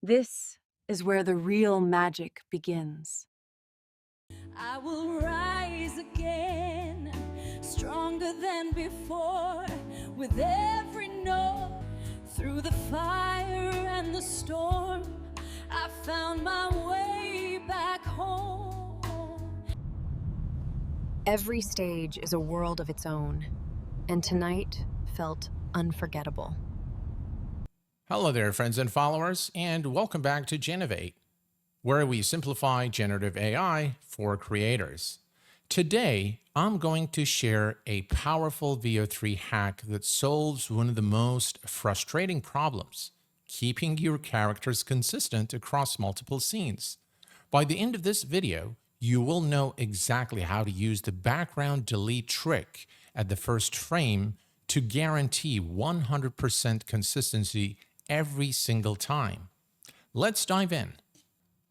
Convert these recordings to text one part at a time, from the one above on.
This is where the real magic begins. I will rise again, stronger than before, with every note. Through the fire and the storm, I found my way back home. Every stage is a world of its own, and tonight felt unforgettable. Hello there, friends and followers, and welcome back to Gennovate, where we simplify generative AI for creators. Today, I'm going to share a powerful VO3 hack that solves one of the most frustrating problems, keeping your characters consistent across multiple scenes. By the end of this video, you will know exactly how to use the background delete trick at the first frame to guarantee 100% consistency every single time. Let's dive in.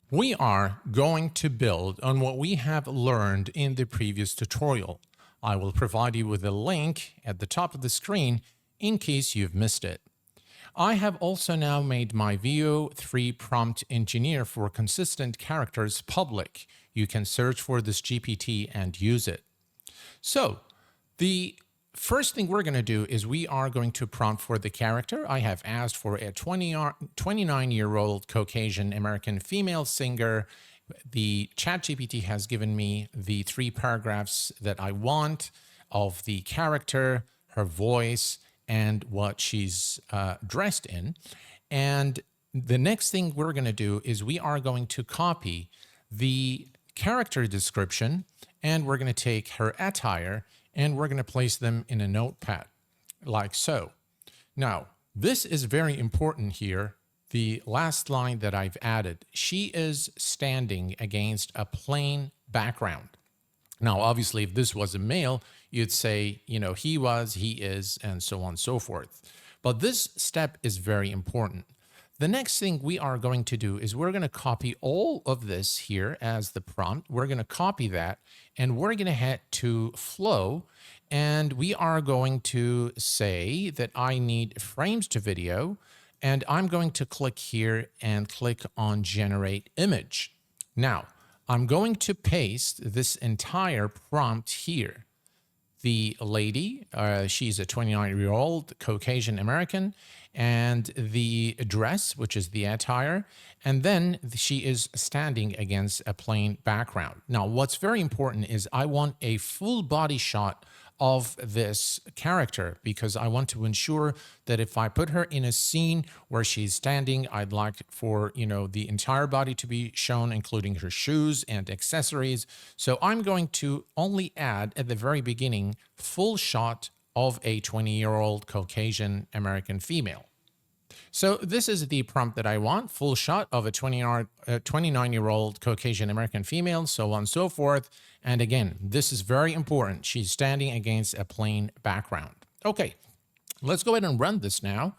We are going to build on what we have learned in the previous tutorial. I will provide you with a link at the top of the screen in case you've missed it. I have also now made my VO3 prompt engineer for consistent characters public. You can search for this GPT and use it. So the first thing we're going to do is we are going to prompt for the character. I have asked for a 29-year-old Caucasian American female singer. The ChatGPT has given me the 3 paragraphs that I want of the character, her voice, and what she's dressed in. And the next thing we're going to do is we are going to copy the character description, and we're going to take her attire, and we're going to place them in a notepad, like so. Now, this is very important here. The last line that I've added, she is standing against a plain background. Now, obviously, if this was a male, you'd say, he was, he is, and so on and so forth. But this step is very important. The next thing we are going to do is we're going to copy all of this here as the prompt. We're going to copy that, and we're going to head to Flow, and we are going to say that I need frames to video, and I'm going to click here and click on Generate Image. Now, I'm going to paste this entire prompt here. The lady, she's a 29-year-old Caucasian American, and the dress, which is the attire, and then she is standing against a plain background. Now, what's very important is I want a full body shot of this character because I want to ensure that if I put her in a scene where she's standing, I'd like for, the entire body to be shown, including her shoes and accessories. So I'm going to only add at the very beginning full shot of a 20-year-old Caucasian American female. So this is the prompt that I want, full shot of a 29-year-old Caucasian American female, so on and so forth. And again, this is very important. She's standing against a plain background. Okay, let's go ahead and run this now.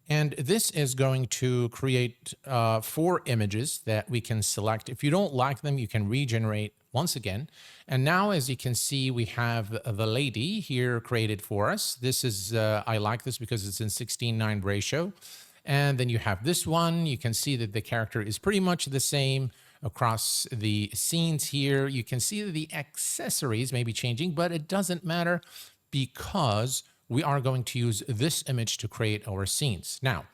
And this is going to create 4 images that we can select. If you don't like them, you can regenerate once again. And now, as you can see, we have the lady here created for us. This is, I like this because it's in 16:9 ratio. And then you have this one. You can see that the character is pretty much the same across the scenes here. You can see that the accessories may be changing, but it doesn't matter because we are going to use this image to create our scenes. Now,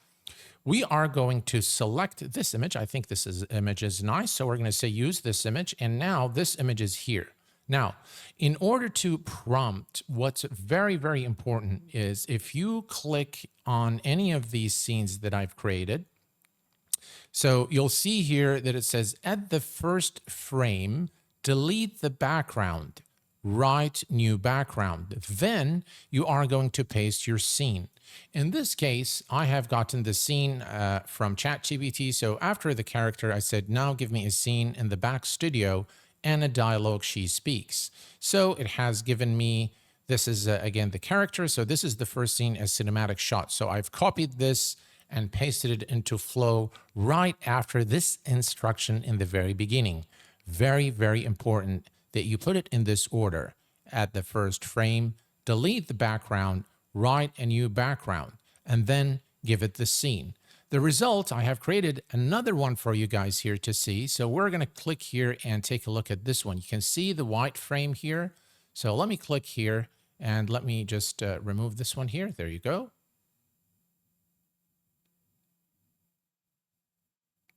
we are going to select this image. I think this image is nice. So we're going to say use this image. And now this image is here. Now, in order to prompt, what's very, very important is if you click on any of these scenes that I've created, so you'll see here that it says at the first frame, delete the background, write new background. Then you are going to paste your scene. In this case, I have gotten the scene from ChatGPT. So after the character, I said, now give me a scene in the back studio and a dialogue she speaks. So it has given me, this is again the character. So this is the first scene as cinematic shot. So I've copied this and pasted it into Flow right after this instruction in the very beginning. Very, very important that you put it in this order. At the first frame, delete the background, write a new background, and then give it the scene. the result, I have created another one for you guys here to see. So we're going to click here and take a look at this one. You can see the white frame here. So let me click here and let me just remove this one here. There you go.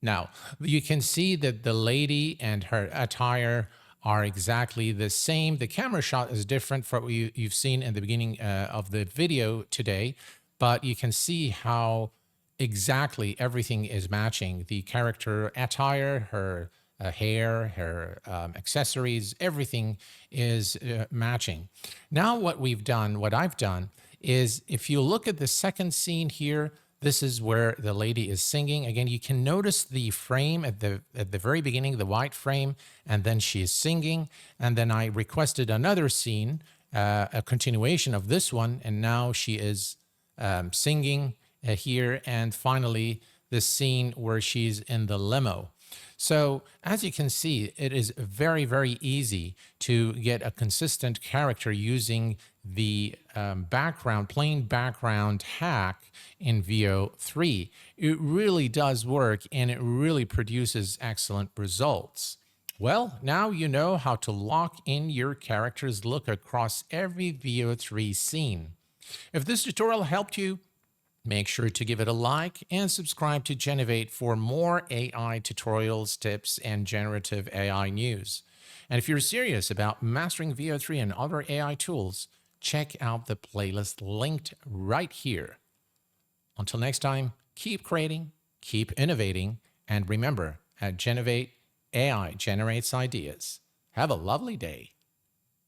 Now, you can see that the lady and her attire are exactly the same. The camera shot is different from what you've seen in the beginning of the video today, but you can see how exactly everything is matching. The character attire, her hair, her accessories, everything is matching. Now what I've done is, if you look at the second scene here, this is where the lady is singing. Again, you can notice the frame at the very beginning, the white frame, and then she is singing. And then I requested another scene, a continuation of this one, and now she is singing here. And finally, the scene where she's in the limo. So as you can see, it is very, very easy to get a consistent character using the plain background hack in Veo 3. It really does work, and it really produces excellent results. Well, now you know how to lock in your character's look across every Veo 3 scene. If this tutorial helped you, make sure to give it a like and subscribe to Gennovate for more AI tutorials, tips, and generative AI news. And if you're serious about mastering Veo 3 and other AI tools, check out the playlist linked right here. Until next time, keep creating, keep innovating, and remember, at Gennovate, AI generates ideas. Have a lovely day.